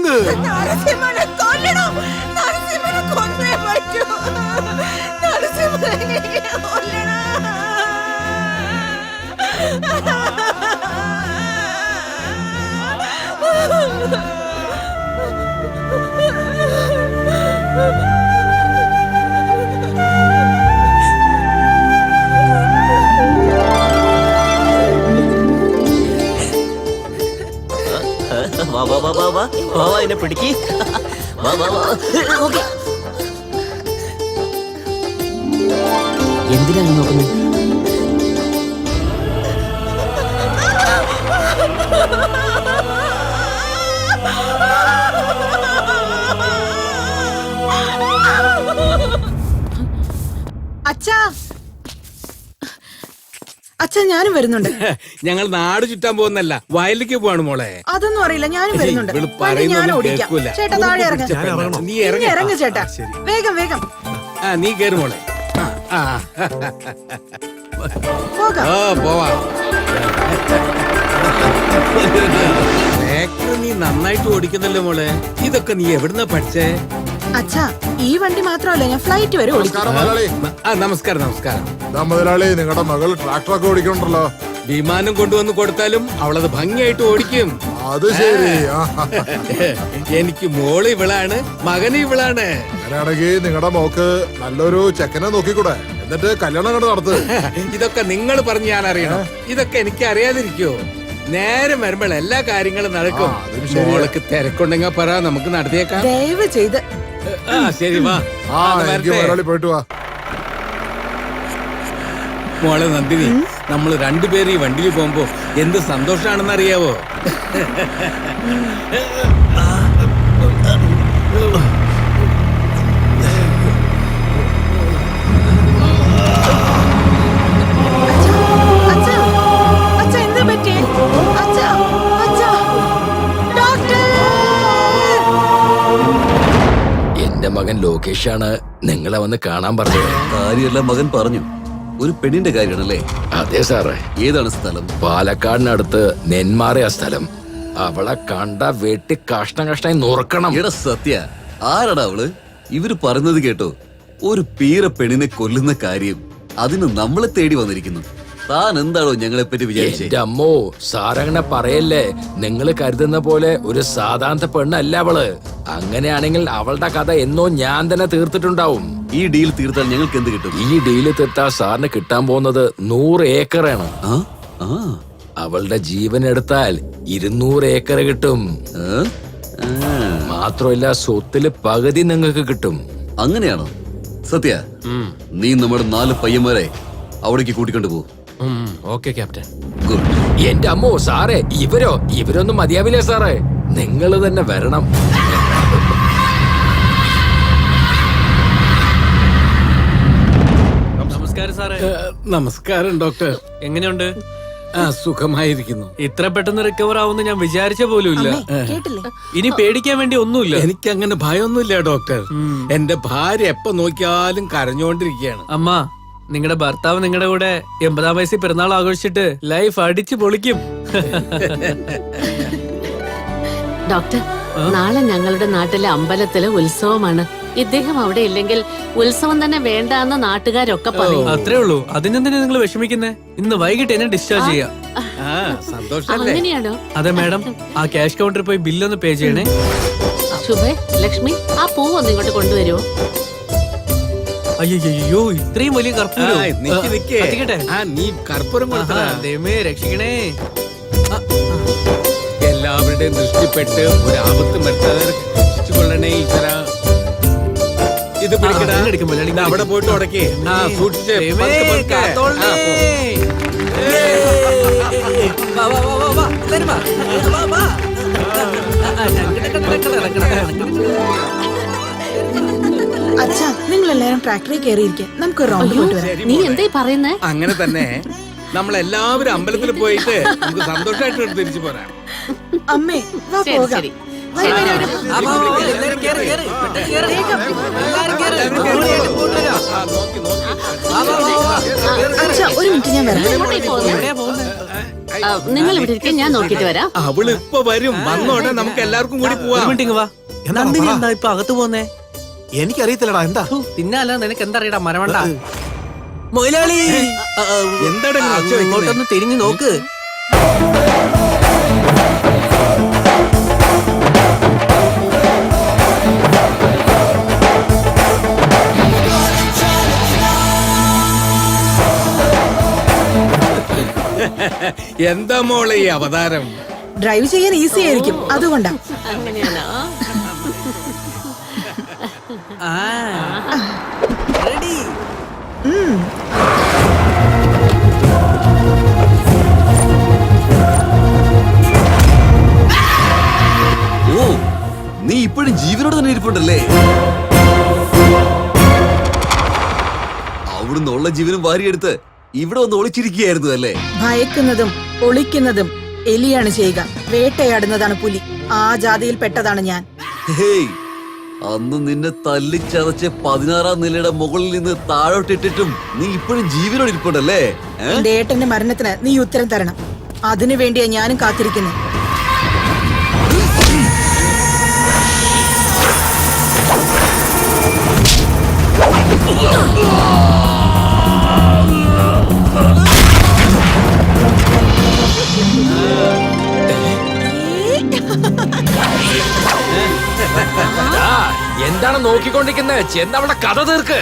വാങ്ങ്. നരസിംഹനെ കൊല്ലണം. നരസിംഹനെ കൊന്നേ പറ്റൂ. നരസിംഹനെ കൊല്ലണം. വാ വാ വാ വാ വാ വാ വാ എന്നെ പിടിക്ക്. വാ വാ വാ. ഓക്കേ. എന്തിനാണ് നോക്കുന്നത്? അച്ഛാ, അച്ഛാ ഞാനും വരുന്നുണ്ട്. ഞങ്ങൾ നാട് ചുറ്റാൻ പോകുന്നല്ല, വയലിലേക്ക് പോവാണ് മോളെ. അതൊന്നും അറിയില്ല, ഞാനും വരുന്നുണ്ട്. ഇവള് വണ്ടി പറയുന്നൊന്നും ഞാൻ ഓടിക്കാം. കേൾക്കൂല. ചേട്ടാ താഴെ ഇറങ്ങ. നീ ഇറങ്ങ്. ഇറങ്ങ് ചേട്ടാ, വേഗം വേഗം. നീ കേറ് മോളെ. പോകാം. പോവാ. ട്രാക്ടർ നീ നന്നായിട്ട് ഓടിക്കുന്നല്ലോ മോളെ. ഇതൊക്കെ നീ എവിടുന്നാ പഠിച്ചേ? അച്ഛാ, ഈ വണ്ടി മാത്രമല്ല, ഞാൻ ഫ്ലൈറ്റ് വരെ ഓടിക്കും. നമസ്കാരം നമസ്കാരം. മുതലാളി, നിങ്ങളുടെ മകൾ ട്രാക്ടറൊക്കെ ഓടിക്കണ്ടല്ലോ. വിമാനം കൊണ്ടുവന്ന് കൊടുത്താലും അവളത് ഭംഗിയായിട്ട് ഓടിക്കും. അത് ശരി. എനിക്ക് മോള് ഇവളാണ്, മകന് ഇവളാണ്. അങ്ങനെയാണെങ്കിൽ നിങ്ങളുടെ മോക്ക് നല്ലൊരു ചെക്കനെ നോക്കിക്കൂടെ? എന്നിട്ട് കല്യാണം കണ്ട് നടത്ത്. ഇതൊക്കെ നിങ്ങൾ പറഞ്ഞ് ഞാൻ അറിയണം. ഇതൊക്കെ എനിക്ക് അറിയാതിരിക്കോ? നേരെ വരുമ്പോൾ എല്ലാ കാര്യങ്ങളും നടക്കും. മോൾക്ക് തിരക്കുണ്ടെങ്കിൽ പറ, നമുക്ക് നടത്തിയേക്കാം. ദയവ് ചെയ്ത്. ശരി വാ. മുതലാളി പോയിട്ട് വാ. മോളെ നന്ദിനി, നമ്മൾ രണ്ടുപേരും ഈ വണ്ടിയിൽ പോകുമ്പോ എന്ത് സന്തോഷാണെന്ന് അറിയാവോ? എന്റെ മകൻ ലോകേഷാണ് നിങ്ങളെ വന്ന് കാണാൻ പറഞ്ഞത്. കാര്യമെല്ലാം മകൻ പറഞ്ഞു. ഒരു പെണ്ണിന്റെ കാര്യമാണല്ലേ? അതെ സാറേ. ഏതാണ് സ്ഥലം? പാലക്കാടിനടുത്ത് നെന്മാറയാ സ്ഥലം. അവളെ കണ്ട വെട്ടി കഷ്ണം കഷ്ണമായി നുറുക്കണം. എടാ സത്യ, ആരടാ അവള്? ഇവര് പറയുന്നത് കേട്ടോ, ഒരു പീര പെണ്ണിനെ കൊല്ലുന്ന കാര്യം. അതിന് നമ്മളെ തേടി വന്നിരിക്കുന്നു. താൻ എന്താണോ ഞങ്ങളെ പറ്റി വിചാരിച്ചേ? എന്റെ അമ്മോ, സാറങ്ങനെ പറയല്ലേ. നിങ്ങൾ കരുതുന്ന പോലെ ഒരു സാധാരണ പെണ്ണല്ല അവള്. അങ്ങനെയാണെങ്കിൽ അവളുടെ കഥ എന്നോ ഞാൻ തന്നെ തീർത്തിട്ടുണ്ടാവും. ഈ ഡീൽ തീർത്താൽ ഞങ്ങൾക്ക് എന്ത് കിട്ടും? ഈ ഡീല് തീർത്താൽ സാറിന് കിട്ടാൻ പോകുന്നത് 100 ഏക്കറാണ്. അവളുടെ ജീവൻ എടുത്താൽ 200 ഏക്കർ കിട്ടും. മാത്രമല്ല സ്വത്തില് പകുതി നിങ്ങൾക്ക് കിട്ടും. അങ്ങനെയാണോ? സത്യ, നീ നമ്മുടെ 4 പയ്യന്മാരെ അവിടേക്ക് കൂട്ടിക്കൊണ്ടു പോകും. Okay captain. ഗുഡ്. എന്റെ അമ്മോ സാറേ, ഇവരൊന്നും മതിയാവില്ലേ സാറേ? നിങ്ങൾ തന്നെ വരണം. നമസ്കാരം സാറേ. നമസ്കാരം ഡോക്ടർ. എങ്ങനെയുണ്ട്? സുഖമായിരിക്കുന്നു. ഇത്ര പെട്ടെന്ന് റിക്കവർ ആവുമെന്ന് ഞാൻ വിചാരിച്ച പോലും ഇല്ല. ഇനി പേടിക്കാൻ വേണ്ടി ഒന്നുമില്ല. എനിക്കങ്ങനെ ഭയമൊന്നുമില്ല ഡോക്ടർ. എന്റെ ഭാര്യ എപ്പോ നോക്കിയാലും കരഞ്ഞുകൊണ്ടിരിക്കുകയാണ്. അമ്മ, നിങ്ങളുടെ ഭർത്താവ് നിങ്ങളുടെ കൂടെ 80-ാം വയസ്സിൽ പിറന്നാൾ ആഘോഷിച്ചിട്ട് ലൈഫ് അടിച്ചു പൊളിക്കും. ഡോക്ടർ, നാളെ ഞങ്ങളുടെ നാട്ടിലെ അമ്പലത്തിലെ ഉത്സവമാണ്. ഇദ്ദേഹം അവിടെ ഇല്ലെങ്കിൽ ഉത്സവം തന്നെ വേണ്ടാന്ന് നാട്ടുകാരൊക്കെ പറയും. അത്രേ ഉള്ളൂ. അതിനെന്തിനാ നിങ്ങൾ വിഷമിക്കുന്നേ? ഇന്ന് വൈകിട്ട് എന്നെ ഡിസ്ചാർജ് ചെയ്യാം. അങ്ങനെയാണോ? അതെ മാഡം, ആ ക്യാഷ് കൗണ്ടറിൽ പോയി ബില്ലൊന്ന് പേ ചെയ്യണേ. ശുഭേ, ലക്ഷ്മി, ആ പൂവൊന്ന് ഇങ്ങോട്ട് കൊണ്ടുവരുമോ? അയ്യോ, ഇത്രയും വലിയ കർപ്പൂരം. നീ കർപ്പൂരം ദൈവമേ രക്ഷിക്കണേ. എല്ലാവരുടെയും ദൃഷ്ടിപ്പെട്ട് ഒരു ആപത്ത് വരുത്താതെ രക്ഷിച്ചുകൊള്ളണേ ഈശ്വര. ഇത് പിടിക്കടാ. അവിടെ പോയിട്ട് ഉടക്കി സൂക്ഷിച്ച്. അച്ഛാ, നിങ്ങൾ എല്ലാരും ട്രാക്ടറിൽ കയറിയിരിക്കെ നമുക്ക് റൗണ്ട് പോയിട്ട് വരാം. നീ എന്തായി പറയുന്നേ? അങ്ങനെ തന്നെ നമ്മളെല്ലാവരും അമ്പലത്തിൽ പോയിട്ട് നമുക്ക് സന്തോഷമായിട്ട് തിരിച്ചു പോരാം. അമ്മേ, വാ പോകാം. അച്ഛാ, ഒരു മിനിറ്റ് ഞാൻ വരാം. നിങ്ങൾ ഇവിടെ ഇരിക്കാൻ ഞാൻ നോക്കിട്ട് വരാം. അവള് ഇപ്പൊ വരും. വന്നോടെ നമുക്ക് എല്ലാവർക്കും കൂടി ഒരു പോവാം. മിനിറ്റ് വാ. നന്ദിനി എന്താ ഇപ്പൊ അകത്ത് പോന്നേ? എനിക്കറിയത്തില്ലടാ എന്താ. തിന്നാല നിനക്ക് എന്തറിയടാ മരവണ്ട. മൊയിലാളി എന്താടാ ഇങ്ങനെ ഒച്ച വെക്കുന്നെ? ഇങ്ങോട്ടൊന്ന് തിരിഞ്ഞു നോക്ക്. എന്താ മോളെ ഈ അവതാരം? ഡ്രൈവ് ചെയ്യാൻ ഈസി ആയിരിക്കും, അതുകൊണ്ടാ. അങ്ങനെയാണോ? റെഡി. ഓ, നീ ഇപ്പോഴും ജീവനോട് തന്നെ ഇരിപ്പുണ്ടല്ലേ? അവിടുന്ന് ഉള്ള ജീവനും വാരിയെടുത്ത് ഇവിടെ വന്ന് ഒളിച്ചിരിക്കുകയായിരുന്നു അല്ലേ? ഭയക്കുന്നതും ഒളിക്കുന്നതും എലിയാണ് ചെയ്യുക, വേട്ടയാടുന്നതാണ് പുലി. ആ ജാതിയിൽ പെട്ടതാണ് ഞാൻ. ഹേയ്, അന്ന് നിന്നെ തല്ലിച്ചതച്ച് 16-ാം നിലയുടെ മുകളിൽ നിന്ന് താഴോട്ടിട്ടിട്ടും നീ ഇപ്പോഴും ജീവനോട് ഇരിപ്പുണ്ടല്ലേ? എന്റെ ഏട്ടന്റെ മരണത്തിന് നീ ഉത്തരം തരണം. അതിനു വേണ്ടിയാ ഞാനും കാത്തിരിക്കുന്നു. എന്താണ് നോക്കിക്കൊണ്ടിരിക്കുന്നത്? ചെന്നവിടെ കഥ തീർക്ക്.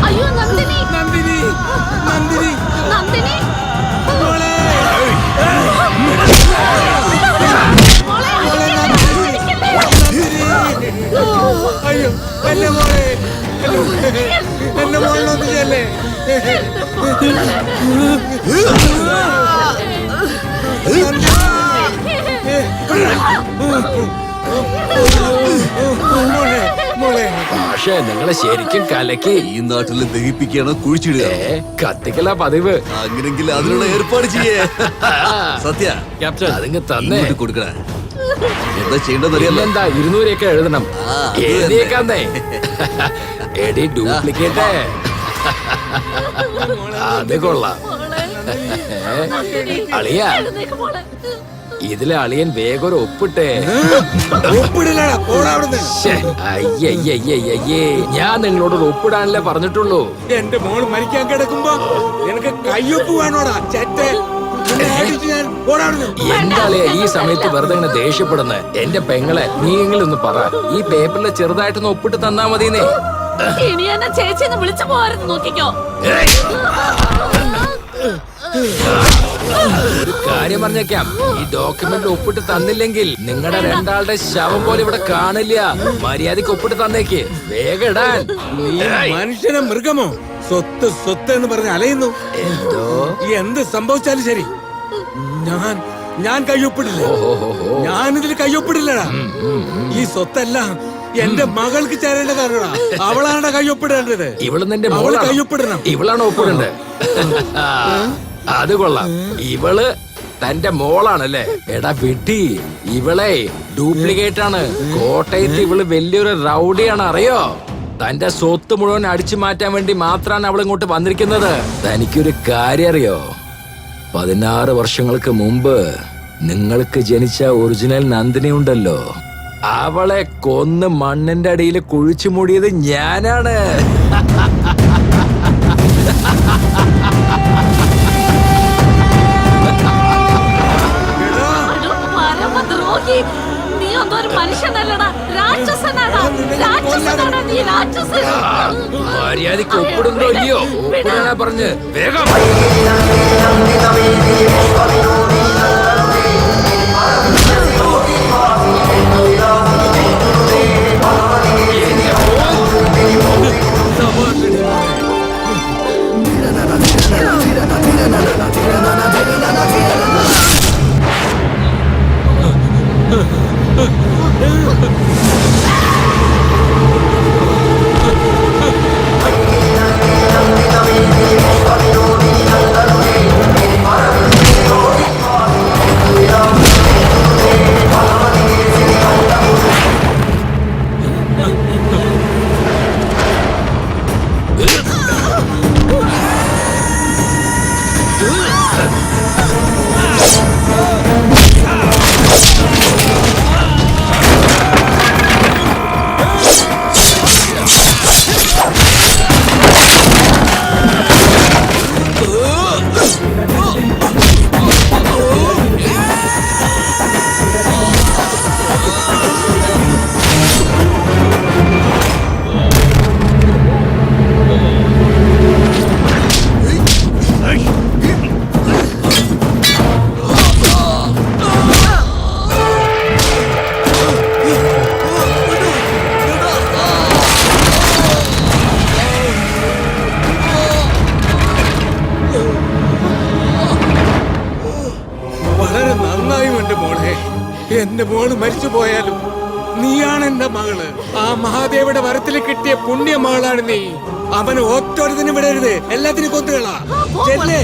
അയ്യോ നന്ദിനി, നന്ദിനി, നന്ദിനി, നന്ദിനി. മോളെ. അയ്യോ, എന്റെ മോളെ, എന്റെ മോളിനൊന്നും ചെയ്യല്ലേ. മോളെ, മോളെ. പക്ഷേ നിങ്ങളെ ശരിക്കും കലക്കി. ഈ നാട്ടിൽ ദഹിപ്പിക്കുകയാണോ കുഴിച്ചിടുക? കത്തിക്കല പതിവ്. അങ്ങനെങ്കിൽ അതിനുള്ള ഏർപ്പാട് ചെയ്യേ. സത്യ, അതിങ്ങ് തന്നെ ഇങ്ങോട്ട് കൊടുക്കണ. എന്താ ചെയ്യേണ്ടതറിയാലോ? എന്താ 200 എഴുതണം. ആ, അത് തന്നെ. എഴുതിയേക്കാന്നേ. എടി ഡ്യൂപ്ലിക്കേറ്റ്. അത് കൊള്ളാം. അളിയ, ഇതിലെ അളിയൻ വേഗം ഒരു ഒപ്പിട്ടേ. ഒപ്പിടില്ലടാ, പോടാ അവിടുന്ന്. ശ്ശേ, അയ്യയ്യയ്യയ്യേ. ഞാൻ നിങ്ങളോട് ഒപ്പിടാനല്ലേ പറഞ്ഞിട്ടുള്ളൂ. എന്റെ മോള് മരിക്കാൻ കിടക്കുമ്പോ നിനക്ക് കയ്യൊപ്പ് വേണോടാ ചെറ്റെ. നിന്നെ അടിച്ച് ഞാൻ പോടാ അവിടുന്ന്. എന്താളിയാ ഈ സമയത്ത് വെറുതെ ഇങ്ങനെ ദേഷ്യപ്പെടുന്നത്? എന്റെ പെങ്ങളെ നീയെങ്കിലൊന്ന് പറ, ഈ പേപ്പറിൽ ചെറുതായിട്ടൊന്ന് ഒപ്പിട്ട് തന്നാ മതിന്നേ. ഇനി എന്നെ ചേച്ചിന്ന് വിളിച്ചു പോകാറുണ്ട് നോക്കിക്കോ. ഒരു കാര്യം പറഞ്ഞേക്കാം, ഈ ഡോക്യുമെന്റ് ഒപ്പിട്ട് തന്നില്ലെങ്കിൽ നിങ്ങളുടെ രണ്ടാളുടെ ശവം പോലെ ഇവിടെ കാണില്ല. മര്യാദക്ക് ഒപ്പിട്ട് തന്നേക്ക്, വേഗം ഇടാൻ. നീ മനുഷ്യനെ മൃഗമോ? സ്വത്ത് സ്വത്ത് എന്ന് പറഞ്ഞ് അലയുന്നു. എന്തോ എന്ത് സംഭവിച്ചാലും ശരി, ഞാൻ ഞാൻ കയ്യൊപ്പിടില്ല. ഞാനിതിൽ കയ്യൊപ്പിടില്ലടാ. ഈ സ്വത്തെല്ലാം എന്റെ മകൾക്ക് ചേരേണ്ടതാണടാ. അവളാണ് കയ്യൊപ്പിടേണ്ടത്. ഇവള് നിന്റെ അവള് മോളാണോ? കയ്യൊപ്പിടണം. ഇവളാണ് ഒപ്പിടേണ്ടത്. അത് കൊള്ളാം. ഇവള് തന്റെ മോളാണല്ലേ? എടാ വിട്ടി, ഇവളെ ഡ്യൂപ്ലിക്കേറ്റ് ആണ്. കോട്ടയത്ത് ഇവള് വലിയൊരു റൗഡിയാണ്, അറിയോ? തന്റെ സ്വത്ത് മുഴുവൻ അടിച്ചു മാറ്റാൻ വേണ്ടി മാത്രമാണ് അവൾ ഇങ്ങോട്ട് വന്നിരിക്കുന്നത്. തനിക്കൊരു കാര്യം അറിയോ? 16 വർഷങ്ങൾക്ക് മുമ്പ് നിങ്ങൾക്ക് ജനിച്ച ഒറിജിനൽ നന്ദിനി ഉണ്ടല്ലോ, അവളെ കൊന്ന് മണ്ണിന്റെ അടിയിൽ കുഴിച്ചു മൂടിയത് ഞാനാണ്. പരമദ്രോഹി, നീ ഒന്നും ഒരു മനുഷ്യനല്ലടാ, രാക്ഷസനാടാ. രാക്ഷസനാടാ നീ, രാക്ഷസൻ. മര്യാദക്ക് ഒപ്പിടുന്നോ ഇല്ലയോ? ഒപ്പിടാനാ പറഞ്ഞ് വേഗം. വളരെ നന്നായുമുണ്ട് മോളെ. എന്റെ മോള് മരിച്ചു പോയാലും നീയാണ് എന്റെ മകള്. ആ മഹാദേവയുടെ വരത്തിൽ കിട്ടിയ പുണ്യ മകളാണ് നീ. അവന് ഒറ്റൊരുതിനും വിടരുത്, എല്ലാത്തിനും കൊന്നുകളാ. ചെല്ലേ.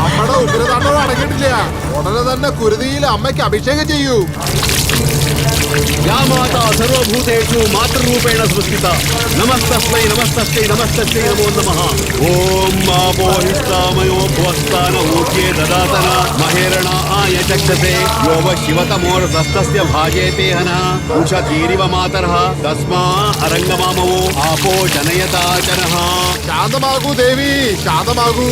അമ്മയുടെ ഉഗ്രതാണ്ഡവം അടങ്ങിയിട്ടില്ല. ഉടനെ തന്നെ കുരുതിയിൽ അമ്മയ്ക്ക് അഭിഷേകം ചെയ്യൂ. या माता सर्वभूतेषु मातृरूपेण संस्थिता नमस्तस्मै नमस्तस्यै नमस्तस्यै नमो नमः ओम मापोहिष्टामयो भुवस्तान ऊर्जे ददातन महेरणा आय चक्षते यो व शिवतमोरसस्तस्य भाजेते हनः उषतीरिव मातरः तस्मा अरङ्गमामवो आपो जनयता जनः. ശാന്തമാകൂ ദേവി, ശാന്തമാകൂ.